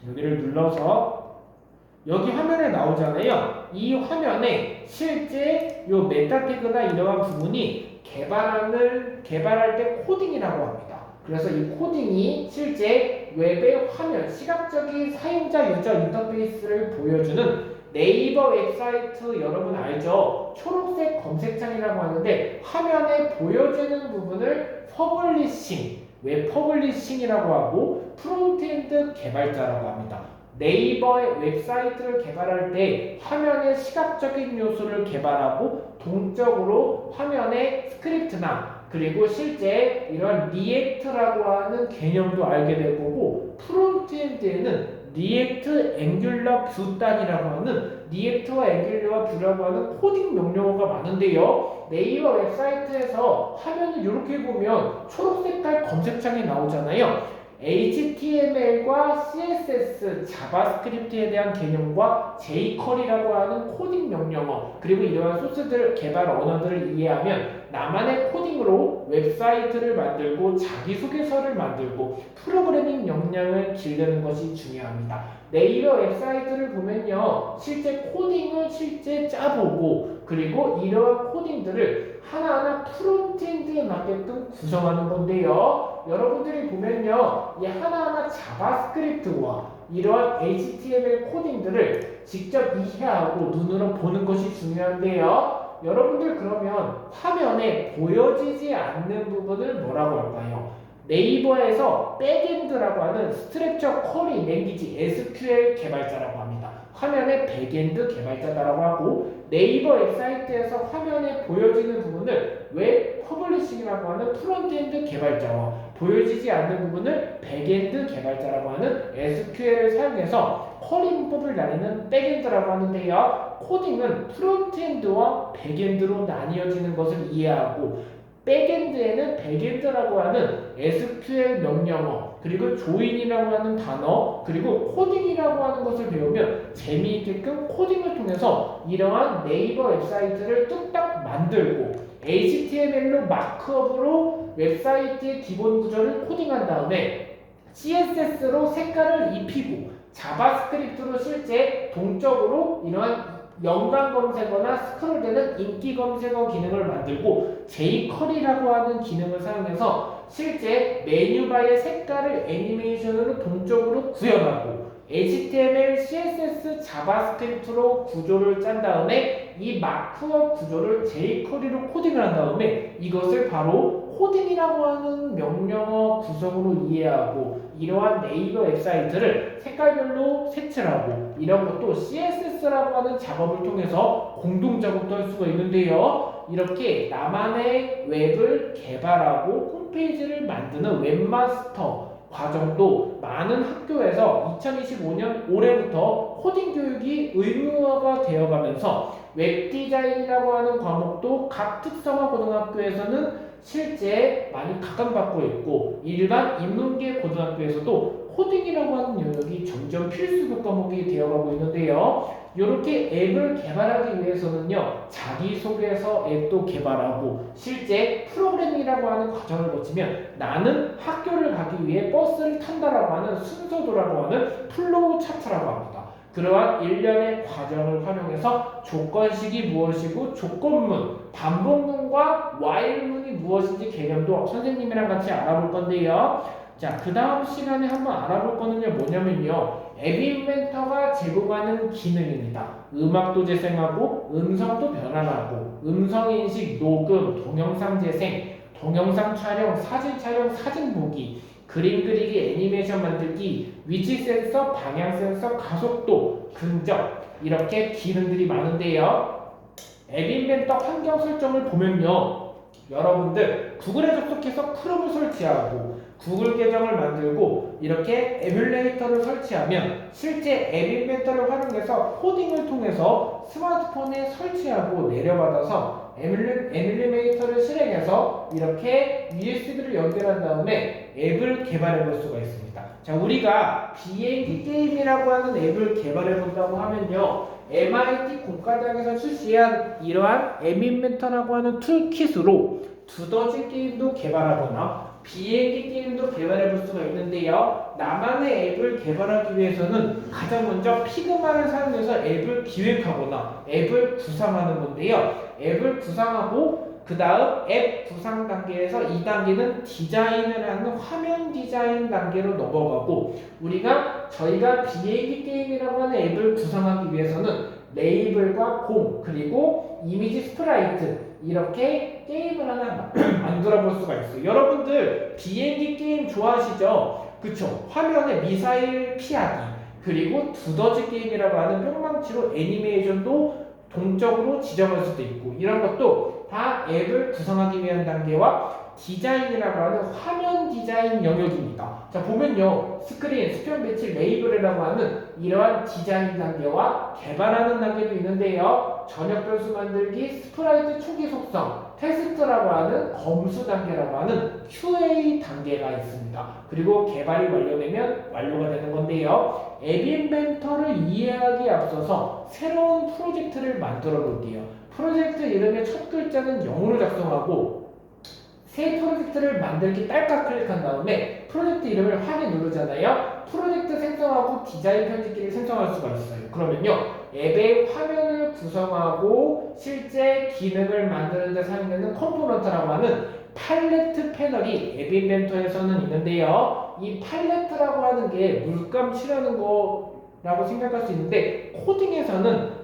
여기를 눌러서 여기 화면에 나오잖아요. 이 화면에 실제 이 메타 태그나 이러한 부분이 개발할 때 코딩이라고 합니다. 그래서 이 코딩이 실제 웹의 화면, 시각적인 사용자 유저 인터페이스를 보여주는 네이버 웹사이트 여러분 알죠? 초록색 검색창이라고 하는데 화면에 보여지는 부분을 퍼블리싱, 웹 퍼블리싱이라고 하고 프론트엔드 개발자라고 합니다. 네이버의 웹사이트를 개발할 때 화면의 시각적인 요소를 개발하고 동적으로 화면의 스크립트나 그리고 실제 이런 리액트라고 하는 개념도 알게 될 거고 프론트엔드에는 리액트 앵귤러 뷰 단이라고 하는 리액트와 앵귤러 뷰라고 하는 코딩 명령어가 많은데요. 네이버 웹사이트에서 화면을 이렇게 보면 초록색깔 검색창이 나오잖아요. HTML과 CSS, 자바스크립트에 대한 개념과 jQuery라고 하는 코딩 명령어 그리고 이러한 소스들 개발 언어들을 이해하면 나만의 코딩으로 웹사이트를 만들고 자기소개서를 만들고 프로그래밍 역량을 기르는 것이 중요합니다. 네이버 웹사이트를 보면요, 실제 코딩을 실제 짜보고 그리고 이러한 코딩들을 하나하나 프론트엔드에 맞게끔 구성하는 건데요. 여러분들이 보면요, 이 하나하나 자바스크립트와 이러한 HTML 코딩들을 직접 이해하고 눈으로 보는 것이 중요한데요. 여러분들 그러면 화면에 보여지지 않는 부분을 뭐라고 할까요? 네이버에서 백엔드라고 하는 스트럭처 쿼리 랭귀지 SQL 개발자라고 합니다. 화면에 백엔드 개발자라고 하고 네이버 웹사이트에서 화면에 보여지는 부분을 웹 퍼블리싱이라고 하는 프론트엔드 개발자와 보여지지 않는 부분을 백엔드 개발자라고 하는 SQL을 사용해서 쿼리 문법을 나뉘는 백엔드라고 하는데요. 코딩은 프론트엔드와 백엔드로 나뉘어지는 것을 이해하고 백엔드에는 백엔드라고 하는 SQL 명령어 그리고 조인이라고 하는 단어 그리고 코딩이라고 하는 것을 배우면 재미있게끔 코딩을 통해서 이러한 네이버 웹사이트를 뚝딱 만들고 HTML로 마크업으로 웹사이트의 기본 구조를 코딩한 다음에 CSS로 색깔을 입히고 자바스크립트로 실제 동적으로 이러한 연관 검색어나 스크롤되는 인기 검색어 기능을 만들고 jQuery라고 하는 기능을 사용해서 실제 메뉴바의 색깔을 애니메이션으로 동적으로 구현하고 HTML, CSS, 자바스크립트로 구조를 짠 다음에 이 마크업 구조를 jQuery로 코딩을 한 다음에 이것을 바로 코딩이라고 하는 명령어 구성으로 이해하고 이러한 네이버 웹사이트를 색깔별로 색칠하고 이런 것도 CSS라고 하는 작업을 통해서 공동 작업도 할 수가 있는데요. 이렇게 나만의 웹을 개발하고 홈페이지를 만드는 웹마스터 과정도 많은 학교에서 2025년 올해부터 코딩 교육이 의무화가 되어가면서 웹 디자인이라고 하는 과목도 각 특성화 고등학교에서는 실제 많이 각광받고 있고 일반 인문계 고등학교에서도 코딩이라고 하는 영역이 점점 필수급 과목이 되어가고 있는데요. 이렇게 앱을 개발하기 위해서는요, 자기소개서 앱도 개발하고 실제 프로그래밍이라고 하는 과정을 거치면 나는 학교를 가기 위해 버스를 탄다라고 하는 순서도라고 하는 플로우 차트라고 합니다. 그러한 일련의 과정을 활용해서 조건식이 무엇이고 조건문, 반복문과 while문이 무엇인지 개념도 선생님이랑 같이 알아볼 건데요. 자, 그 다음 시간에 한번 알아볼 거는요 뭐냐면요, 앱 인벤터가 제공하는 기능입니다. 음악도 재생하고 음성도 변환하고 음성인식, 녹음, 동영상 재생, 동영상 촬영, 사진 보기, 그림 그리기, 애니메이션 만들기, 위치 센서, 방향 센서, 가속도, 근접 이렇게 기능들이 많은데요. 앱 인벤터 환경 설정을 보면요, 여러분들 구글에 접속해서 크롬을 설치하고 구글 계정을 만들고 이렇게 에뮬레이터를 설치하면 실제 앱 인벤터를 활용해서 코딩을 통해서 스마트폰에 설치하고 내려받아서 에뮬레이터를 실행해서 이렇게 USB를 연결한 다음에 앱을 개발해 볼 수가 있습니다. 자, 우리가 비행기 게임이라고 하는 앱을 개발해 본다고 하면요, MIT 공과당에서 출시한 이러한 앱 인벤터라고 하는 툴킷으로 두더지 게임도 개발하거나 비행기 게임도 개발해 볼 수가 있는데요. 나만의 앱을 개발하기 위해서는 가장 먼저 피그마를 사용해서 앱을 기획하거나 앱을 구상하는 건데요. 앱을 구상하고 그 다음 앱 구상 단계에서 2단계는 디자인을 하는 화면 디자인 단계로 넘어가고 저희가 비행기 게임이라고 하는 앱을 구성하기 위해서는 레이블과 공 그리고 이미지 스프라이트 이렇게 게임을 하나 만들어 볼 수가 있어요. 여러분들 비행기 게임 좋아하시죠? 그쵸? 화면에 미사일 피하기 그리고 두더지 게임이라고 하는 뿅망치로 애니메이션도 동적으로 지정할 수도 있고 이런 것도 다 앱을 구성하기 위한 단계와 디자인이라고 하는 화면 디자인 영역입니다. 자, 보면요, 스크린, 수평 배치, 레이블이라고 하는 이러한 디자인 단계와 개발하는 단계도 있는데요. 전역 변수 만들기, 스프라이트 초기 속성, 테스트라고 하는 검수 단계라고 하는 QA 단계가 있습니다. 그리고 개발이 완료되면 완료가 되는 건데요. 앱 인벤터를 이해하기에 앞서서 새로운 프로젝트를 만들어 볼게요. 프로젝트 이름의 첫 글자는 0으로 작성하고 새 프로젝트를 만들기 딸깍 클릭한 다음에 프로젝트 이름을 확인 누르잖아요. 프로젝트 생성하고 디자인 편집기를 생성할 수가 있어요. 그러면요, 앱의 화면을 구성하고 실제 기능을 만드는 데 사용되는 컴포넌트라고 하는 팔레트 패널이 앱 인벤터에서는 있는데요. 이 팔레트라고 하는 게 물감 칠하는 거라고 생각할 수 있는데, 코딩에서는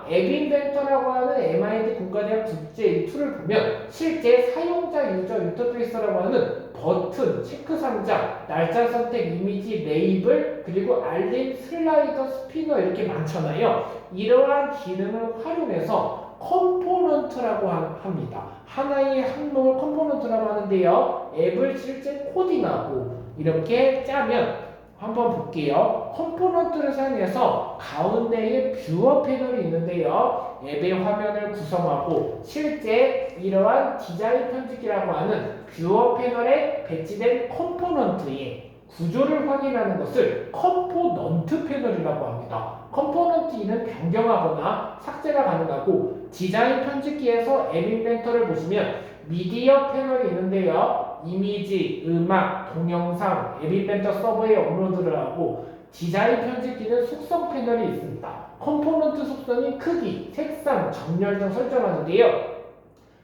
앱 인벤터라고 하는 MIT 공과대학 국제 이 툴을 보면 실제 사용자 유저 인터페이스라고 하는 버튼, 체크 상자, 날짜 선택, 이미지, 레이블, 그리고 알림, 슬라이더, 스피너 이렇게 많잖아요. 이러한 기능을 활용해서 컴포넌트라고 합니다. 하나의 항목을 컴포넌트라고 하는데요. 앱을 실제 코딩하고 이렇게 짜면 한번 볼게요. 컴포넌트를 사용해서 가운데에 뷰어 패널이 있는데요. 앱의 화면을 구성하고 실제 이러한 디자인 편집기라고 하는 뷰어 패널에 배치된 컴포넌트의 구조를 확인하는 것을 컴포넌트 패널이라고 합니다. 컴포넌트 2는 변경하거나 삭제가 가능하고, 디자인 편집기에서 앱 인벤터를 보시면 미디어 패널이 있는데요. 이미지, 음악, 동영상, 앱 인벤터 서버에 업로드를 하고, 디자인 편집기는 속성 패널이 있습니다. 컴포넌트 속성이 크기, 색상, 정렬 등 설정하는데요.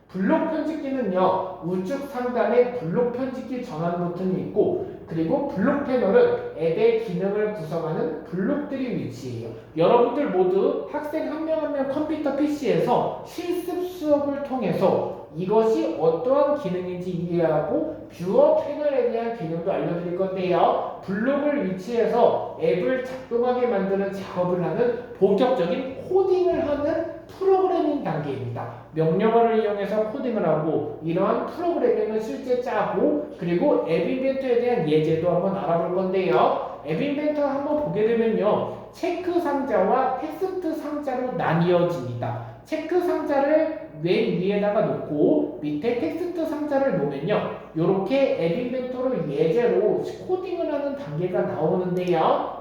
블록 편집기는요, 우측 상단에 블록 편집기 전환 버튼이 있고, 그리고 블록 패널은 앱의 기능을 구성하는 블록들이 위치해요. 여러분들 모두 학생 한 명 한 명 컴퓨터 PC에서 실습 수업을 통해서 이것이 어떠한 기능인지 이해하고 뷰어 패널에 대한 기능도 알려드릴 건데요. 블록을 위치해서 앱을 작동하게 만드는 작업을 하는 본격적인 코딩을 하는 프로그래밍 단계입니다. 명령어를 이용해서 코딩을 하고, 이러한 프로그래밍을 실제 짜고, 그리고 앱 인벤터에 대한 예제도 한번 알아볼 건데요. 앱 인벤터 한번 보게 되면요, 체크 상자와 텍스트 상자로 나뉘어집니다. 체크 상자를 맨 위에다가 놓고 밑에 텍스트 상자를 놓으면요, 이렇게 앱 인벤터로 예제로 코딩을 하는 단계가 나오는데요.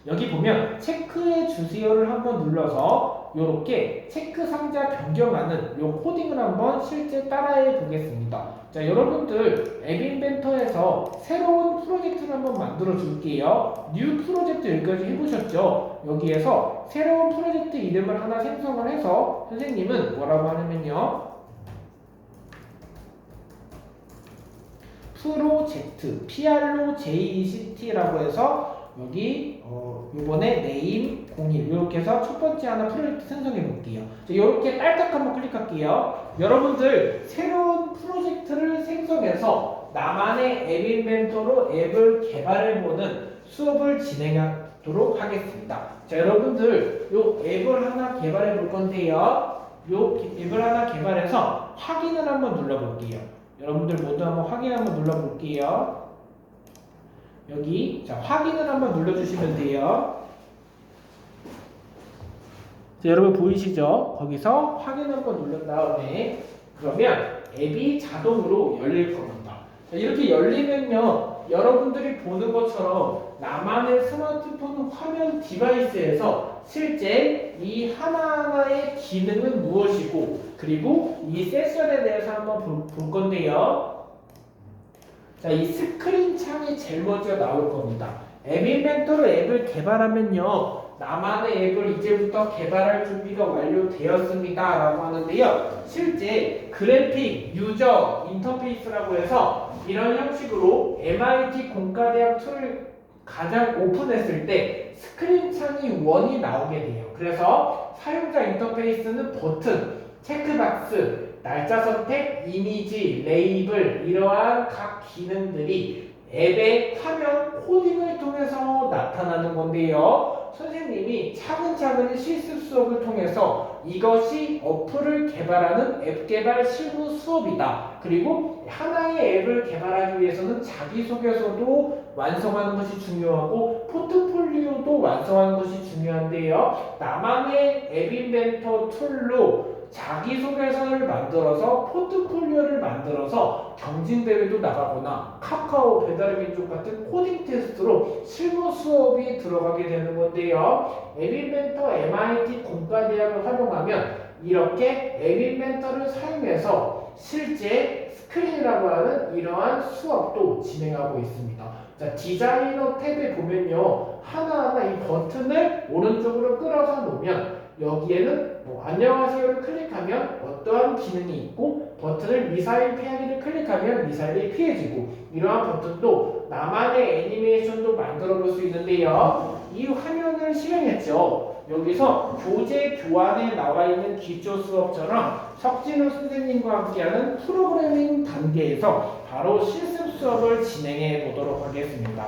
여기 보면 체크해 주세요를 한번 눌러서 이렇게 체크 상자 변경하는 요 코딩을 한번 실제 따라해 보겠습니다. 자, 여러분들 앱 인벤터에서 새로운 프로젝트를 한번 만들어 줄게요. 뉴 프로젝트 여기까지 해보셨죠? 여기에서 새로운 프로젝트 이름을 하나 생성을 해서 선생님은 뭐라고 하냐면요, 프로젝트 PROJECT라고 해서 여기 요번에 네임 01 이렇게 해서 첫 번째 하나 프로젝트 생성해 볼게요. 이렇게 딸딱 한번 클릭할게요. 여러분들 새로운 프로젝트를 생성해서 나만의 앱 인벤터로 앱을 개발해 보는 수업을 진행하도록 하겠습니다. 자, 여러분들 요 앱을 하나 개발해 볼 건데요. 요 앱을 하나 개발해서 확인을 한번 눌러 볼게요. 여러분들 모두 한번 확인 한번 눌러 볼게요. 여기 자, 확인을 한번 눌러주시면 돼요. 자, 여러분 보이시죠? 거기서 확인 한번 누른 다음에 그러면 앱이 자동으로 열릴 겁니다. 자, 이렇게 열리면요, 여러분들이 보는 것처럼 나만의 스마트폰 화면 디바이스에서 실제 이 하나하나의 기능은 무엇이고, 그리고 이 세션에 대해서 한번 볼 건데요. 자, 이 스크린 창이 제일 먼저 나올 겁니다. 앱 인벤터로 앱을 개발하면요, 나만의 앱을 이제부터 개발할 준비가 완료되었습니다 라고 하는데요, 실제 그래픽 유저 인터페이스라고 해서 이런 형식으로 MIT 공과대학 툴을 가장 오픈했을 때 스크린 창이 원이 나오게 돼요. 그래서 사용자 인터페이스는 버튼, 체크박스, 날짜 선택, 이미지, 레이블, 이러한 각 기능들이 앱의 화면 코딩을 통해서 나타나는 건데요. 선생님이 차근차근 실습 수업을 통해서 이것이 어플을 개발하는 앱 개발 실무 수업이다. 그리고 하나의 앱을 개발하기 위해서는 자기소개서도 완성하는 것이 중요하고 포트폴리오도 완성하는 것이 중요한데요. 나만의 앱 인벤터 툴로 자기소개서를 만들어서 포트폴리오를 만들어서 경진대회도 나가거나 카카오 배달의 민족 같은 코딩 테스트로 실무 수업이 들어가게 되는 건데요. 앱인벤터 MIT 공과대학을 활용하면 이렇게 앱인벤터를 사용해서 실제 스크린이라고 하는 이러한 수업도 진행하고 있습니다. 자, 디자이너 탭에 보면요. 하나하나 이 버튼을 오른쪽으로 끌어서 놓으면 여기에는 안녕하세요를 클릭하면 어떠한 기능이 있고 버튼을 미사일 피하기를 클릭하면 미사일이 피해지고 이러한 버튼도 나만의 애니메이션도 만들어 볼 수 있는데요. 이 화면을 실행했죠. 여기서 교재 교환에 나와 있는 기초 수업처럼 석진우 선생님과 함께하는 프로그래밍 단계에서 바로 실습 수업을 진행해 보도록 하겠습니다.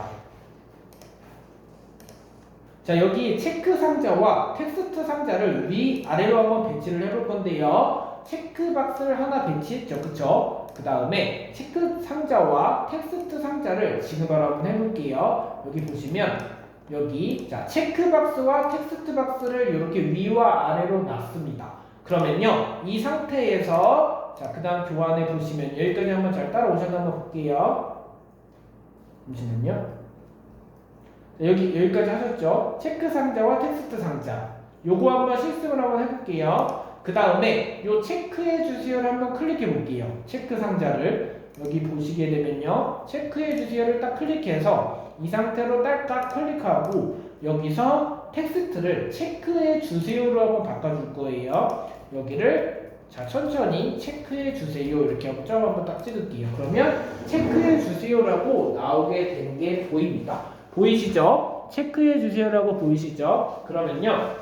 자, 여기 체크 상자와 텍스트 상자를 위아래로 한번 배치를 해볼 건데요. 체크 박스를 하나 배치했죠. 그쵸? 그 다음에 체크 상자와 텍스트 상자를 지금 바로 한번 해볼게요. 여기 보시면 여기 자 체크 박스와 텍스트 박스를 이렇게 위와 아래로 놨습니다. 그러면요. 이 상태에서 자, 그 다음 교환해 보시면 여기까지 한번 잘 따라오셔서 한번 볼게요. 잠시만요. 여기까지 하셨죠? 체크 상자와 텍스트 상자. 요거 한번 실습을 한번 해볼게요. 그 다음에 요 체크해 주세요를 한번 클릭해 볼게요. 체크 상자를 여기 보시게 되면요. 체크해 주세요를 딱 클릭해서 이 상태로 딱딱 클릭하고 여기서 텍스트를 체크해 주세요로 한번 바꿔줄 거예요. 여기를 자 천천히 체크해 주세요 이렇게 한번 딱 찍을게요. 그러면 체크해 주세요라고 나오게 된 게 보입니다. 보이시죠? 체크해 주세요라고 보이시죠? 그러면요.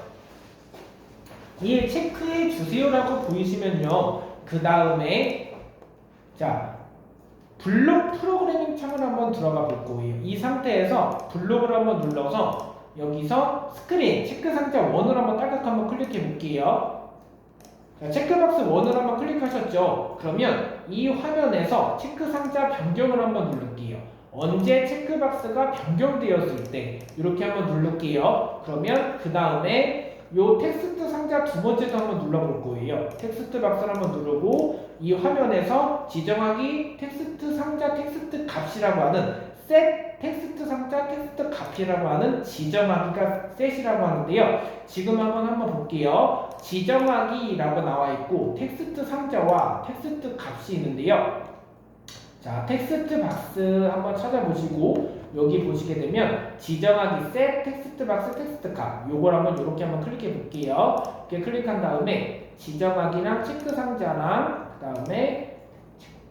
이 체크해 주세요라고 보이시면요. 그 다음에 자 블록 프로그래밍 창을 한번 들어가 볼 거예요. 이 상태에서 블록을 한번 눌러서 여기서 스크린 체크 상자 1을 한번 딸깍 한번 클릭해 볼게요. 자, 체크박스 1을 한번 클릭하셨죠? 그러면 이 화면에서 체크 상자 변경을 한번 누를게요. 언제 체크박스가 변경되었을 때 이렇게 한번 누를게요. 그러면 그 다음에 요 텍스트 상자 두 번째도 한번 눌러볼 거예요. 텍스트 박스를 한번 누르고 이 화면에서 지정하기 텍스트 상자 텍스트 값이라고 하는 set 텍스트 상자 텍스트 값이라고 하는 지정하기가 set이라고 하는데요. 지금 한번 볼게요. 지정하기라고 나와 있고 텍스트 상자와 텍스트 값이 있는데요. 자, 텍스트 박스 한번 찾아보시고 여기 보시게 되면 지정하기 set 텍스트 박스 텍스트 값 요걸 한번 이렇게 한번 클릭해 볼게요. 이렇게 클릭한 다음에 지정하기랑 체크 상자랑 그 다음에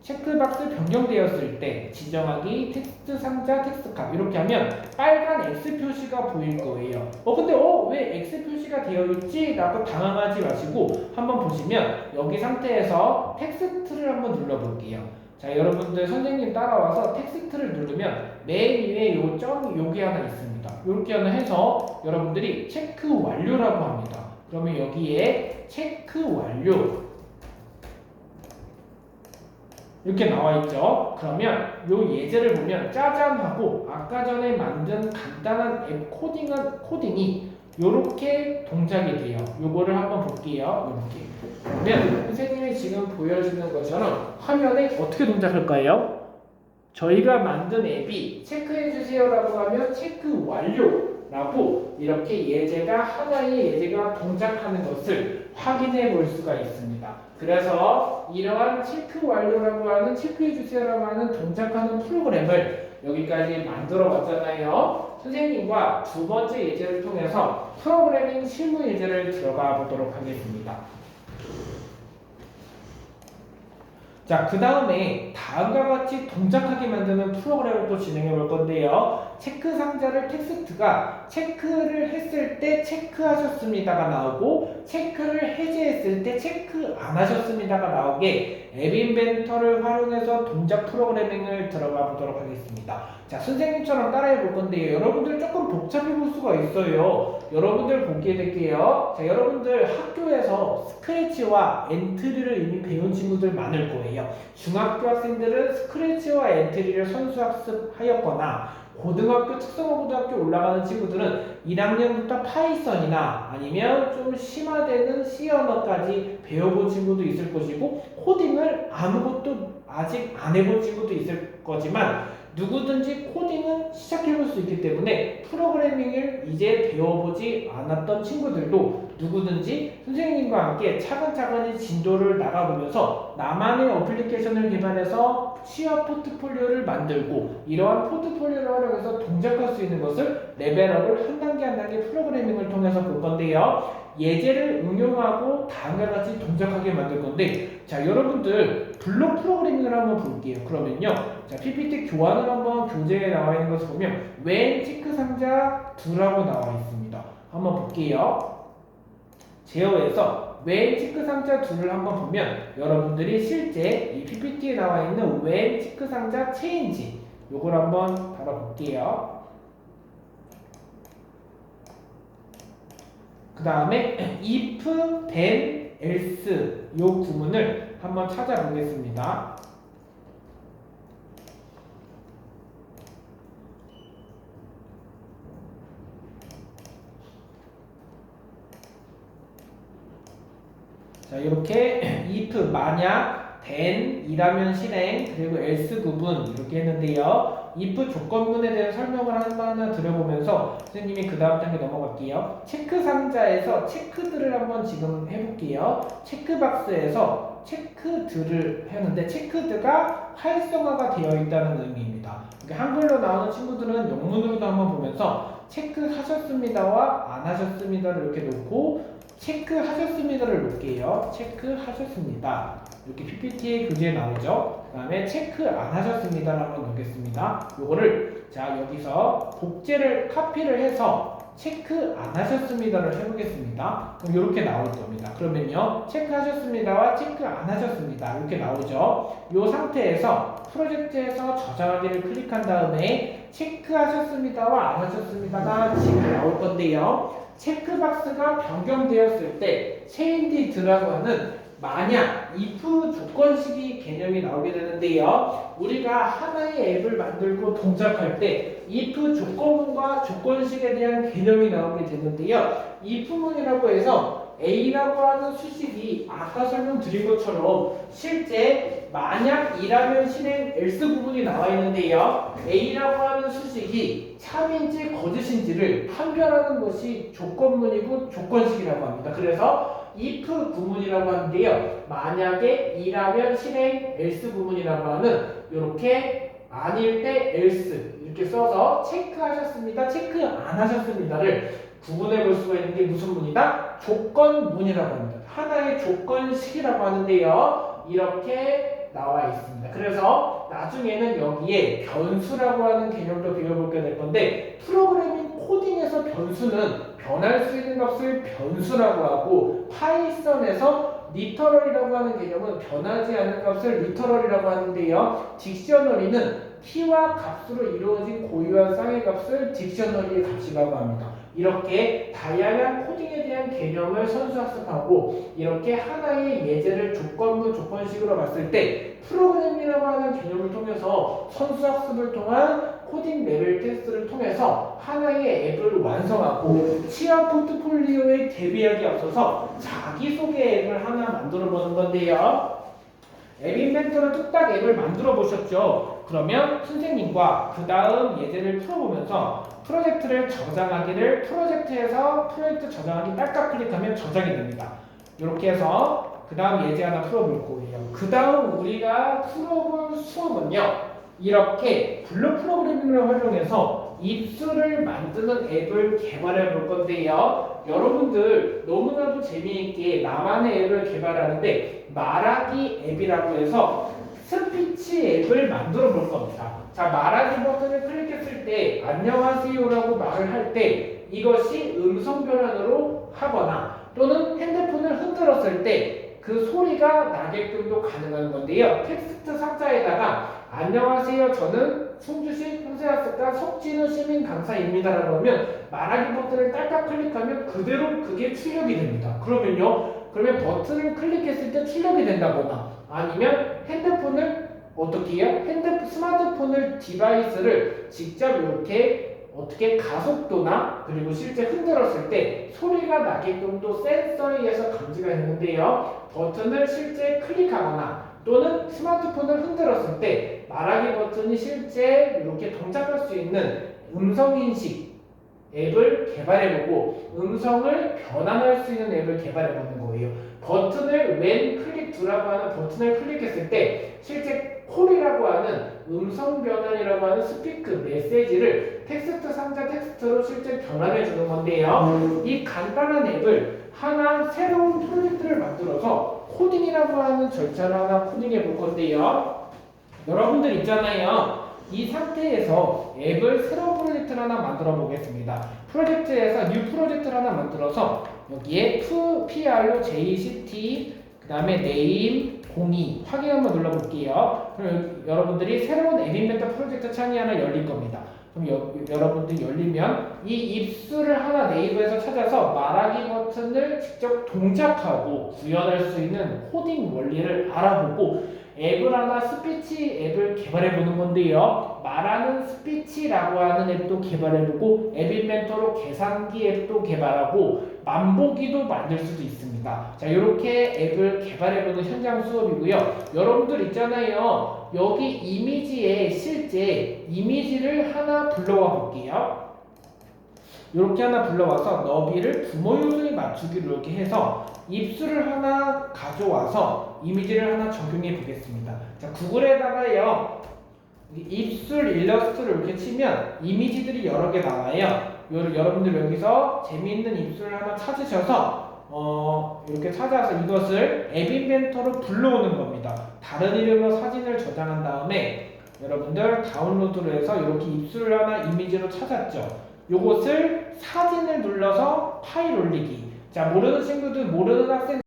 체크 박스 변경되었을 때 지정하기 텍스트 상자 텍스트 값 이렇게 하면 빨간 X 표시가 보일 거예요. 근데 왜 X 표시가 되어 있지? 라고 당황하지 마시고 한번 보시면 여기 상태에서 텍스트를 한번 눌러 볼게요. 자, 여러분들 선생님 따라와서 텍스트를 누르면 맨 위에 요 점 요게 하나 있습니다. 이렇게 하나 해서 여러분들이 체크 완료라고 합니다. 그러면 여기에 체크 완료 이렇게 나와 있죠. 그러면 요 예제를 보면 짜잔 하고 아까 전에 만든 간단한 앱 코딩이 요렇게 동작이 돼요. 요거를 한번 볼게요. 요렇게. 그러면 선생님이 지금 보여주는 것처럼 화면에 어떻게 동작할까요? 저희가 만든 앱이 체크해주세요라고 하면 체크 완료라고 이렇게 예제가 하나의 예제가 동작하는 것을 확인해 볼 수가 있습니다. 그래서 이러한 체크 완료라고 하는 체크해주세요라고 하는 동작하는 프로그램을 여기까지 만들어 봤잖아요. 선생님과 두 번째 예제를 통해서 프로그래밍 실무 예제를 들어가 보도록 하겠습니다. 자, 자, 그 다음에 다음과 같이 동작하게 만드는 프로그램을 또 진행해 볼 건데요. 체크 상자를 텍스트가 체크를 했을 때 체크하셨습니다가 나오고 체크를 해제했을 때 체크 안 하셨습니다가 나오게 앱 인벤터를 활용해서 동작 프로그래밍을 들어가 보도록 하겠습니다. 자, 선생님처럼 따라해 볼 건데요. 여러분들 조금 복잡해 볼 수가 있어요. 여러분들 보게 될게요. 자, 여러분들 학교에서 스크래치와 엔트리를 이미 배운 친구들 많을 거예요. 중학교 학생들은 스크래치와 엔트리를 선수학습하였거나 고등학교 특성화고등학교 올라가는 친구들은 1학년부터 파이썬이나 아니면 좀 심화되는 C 언어까지 배워본 친구도 있을 것이고 코딩을 아무것도 아직 안 해본 친구도 있을 거지만 누구든지 코딩은 시작해볼 수 있기 때문에 프로그래밍을 이제 배워보지 않았던 친구들도 누구든지 선생님과 함께 차근차근히 진도를 나가보면서 나만의 어플리케이션을 개발해서 취업 포트폴리오를 만들고 이러한 포트폴리오를 활용해서 동작할 수 있는 것을 레벨업을 한 단계 한 단계 프로그래밍을 통해서 볼 건데요. 예제를 응용하고 다음과 같이 동작하게 만들 건데, 자, 여러분들 블록 프로그래밍을 한번 볼게요. 그러면요, 자, PPT 교환을 한번 교재에 나와 있는 것을 보면 웬 체크 상자 둘하고 나와 있습니다. 한번 볼게요. 제어에서 웬 체크 상자 둘을 한번 보면 여러분들이 실제 이 PPT에 나와 있는 웬 체크 상자 체인지 요걸 한번 달아볼게요. 그 다음에 if, then, else 요 구문을 한번 찾아보겠습니다. 자, 이렇게 if 만약, then 이라면 실행, 그리고 else 구분 이렇게 했는데요. if 조건문에 대해서 설명을 하나 드려보면서 선생님이 그 다음 단계 넘어갈게요. 체크 상자에서 체크들을 한번 지금 해볼게요. 체크박스에서 체크들을 했는데 체크드가 활성화가 되어 있다는 의미입니다. 한글로 나오는 친구들은 영문으로도 한번 보면서 체크하셨습니다와 안 하셨습니다를 이렇게 놓고 체크하셨습니다를 놓을게요. 체크하셨습니다. 이렇게 PPT의 교재에 나오죠. 그 다음에 체크 안 하셨습니다를 한번 넣겠습니다. 요거를 자 여기서 복제를 카피를 해서 체크 안 하셨습니다를 해보겠습니다. 그럼 이렇게 나올 겁니다. 그러면요, 체크하셨습니다와 체크 안 하셨습니다 이렇게 나오죠. 이 상태에서 프로젝트에서 저장하기를 클릭한 다음에 체크하셨습니다와 안 하셨습니다가 지금 나올 건데요. 체크박스가 변경되었을 때 체인지드라고 하는 만약 if 조건식이 개념이 나오게 되는데요. 우리가 하나의 앱을 만들고 동작할 때 if 조건문과 조건식에 대한 개념이 나오게 되는데요. if문이라고 해서 A라고 하는 수식이 아까 설명드린 것처럼 실제 만약이라면 실행 else 부분이 나와 있는데요. A라고 하는 수식이 참인지 거짓인지를 판별하는 것이 조건문이고 조건식이라고 합니다. 그래서 if 구문이라고 하는데요. 만약에 이라면 실행 else 구문이라고 하는 이렇게 아닐 때 else 이렇게 써서 체크하셨습니다, 체크 안 하셨습니다를 구분해 볼 수가 있는 게 무슨 문이다? 조건문이라고 합니다. 하나의 조건식이라고 하는데요. 이렇게 나와 있습니다. 그래서 나중에는 여기에 변수라고 하는 개념도 배워보게 될 건데 프로그래밍 코딩에서 변수는 변할 수 있는 값을 변수라고 하고 파이썬에서 리터럴이라고 하는 개념은 변하지 않는 값을 리터럴이라고 하는데요. 딕셔너리는 키와 값으로 이루어진 고유한 쌍의 값을 딕셔너리의 값이라고 합니다. 이렇게 다양한 코딩에 대한 개념을 선수학습하고 이렇게 하나의 예제를 조건문 조건식으로 봤을 때 프로그램이라고 하는 개념을 통해서 선수학습을 통한 코딩 레벨 테스트를 통해서 하나의 앱을 완성하고 취업 포트폴리오에 대비하기 앞서서 자기소개 앱을 하나 만들어 보는 건데요. 앱 인벤터로 뚝딱 앱을 만들어 보셨죠? 그러면 선생님과 그 다음 예제를 풀어보면서 프로젝트를 저장하기를 프로젝트에서 프로젝트 저장하기 딸깍 클릭하면 저장이 됩니다. 이렇게 해서 그 다음 예제 하나 풀어볼 거예요. 그 다음 우리가 풀어볼 수업은요. 이렇게 블록 프로그래밍을 활용해서 입술을 만드는 앱을 개발해 볼 건데요. 여러분들 너무나도 재미있게 나만의 앱을 개발하는데 말하기 앱이라고 해서 스피치 앱을 만들어 볼 겁니다. 자, 말하기 버튼을 클릭했을 때 안녕하세요라고 말을 할 때 이것이 음성 변환으로 하거나 또는 핸드폰을 흔들었을 때 그 소리가 나게끔도 가능한 건데요. 텍스트 상자에다가 안녕하세요. 저는 충주시 풍세학습단 석진우 시민 강사입니다라고 하면 말하기 버튼을 딸깍 클릭하면 그대로 그게 출력이 됩니다. 그러면 버튼을 클릭했을 때 출력이 된다거나 아니면 핸드폰을 어떻게 해요? 스마트폰을 디바이스를 직접 이렇게 어떻게 가속도나 그리고 실제 흔들었을 때 소리가 나게끔 또 센서에 의해서 감지가 되는데요. 버튼을 실제 클릭하거나 또는 스마트폰을 흔들었을 때 말하기 버튼이 실제 이렇게 동작할 수 있는 음성인식 앱을 개발해보고 음성을 변환할 수 있는 앱을 개발해보는 거예요. 버튼을 왼 클릭 두라고 하는 버튼을 클릭했을 때 실제 콜이라고 하는 음성 변환이라고 하는 스피크 메시지를 텍스트 상자 텍스트로 실제 변환해 주는 건데요. 이 간단한 앱을 하나 새로운 프로젝트를 만들어서 코딩이라고 하는 절차를 하나 코딩해 볼 건데요. 여러분들 있잖아요. 이 상태에서 앱을 새로운 프로젝트를 하나 만들어 보겠습니다. 프로젝트에서 뉴 프로젝트를 하나 만들어서 여기에 PR로 JCT 그 다음에 네임 02 확인 한번 눌러볼게요. 그럼 여러분들이 새로운 앱 인벤터 프로젝트 창이 하나 열릴 겁니다. 그럼 여러분들이 열리면 이 입술을 하나 네이버에서 찾아서 말하기 버튼을 직접 동작하고 구현할 수 있는 코딩 원리를 알아보고 앱을 하나 스피치 앱을 개발해 보는 건데요. 말하는 스피치라고 하는 앱도 개발해보고 앱 인벤터로 계산기 앱도 개발하고 만보기도 만들 수도 있습니다. 자, 이렇게 앱을 개발해보는 현장 수업이고요. 여러분들 있잖아요. 여기 이미지에 실제 이미지를 하나 불러와 볼게요. 이렇게 하나 불러와서 너비를 부모율에 맞추기로 이렇게 해서 입술을 하나 가져와서 이미지를 하나 적용해 보겠습니다. 자, 구글에다가요. 입술 일러스트를 이렇게 치면 이미지들이 여러 개 나와요. 여러분들 여기서 재미있는 입술을 하나 찾으셔서 이렇게 찾아서 이것을 앱 인벤터로 불러오는 겁니다. 다른 이름으로 사진을 저장한 다음에 여러분들 다운로드를 해서 이렇게 입술을 하나 이미지로 찾았죠. 요것을 사진을 눌러서 파일 올리기. 자, 모르는 친구들, 모르는 학생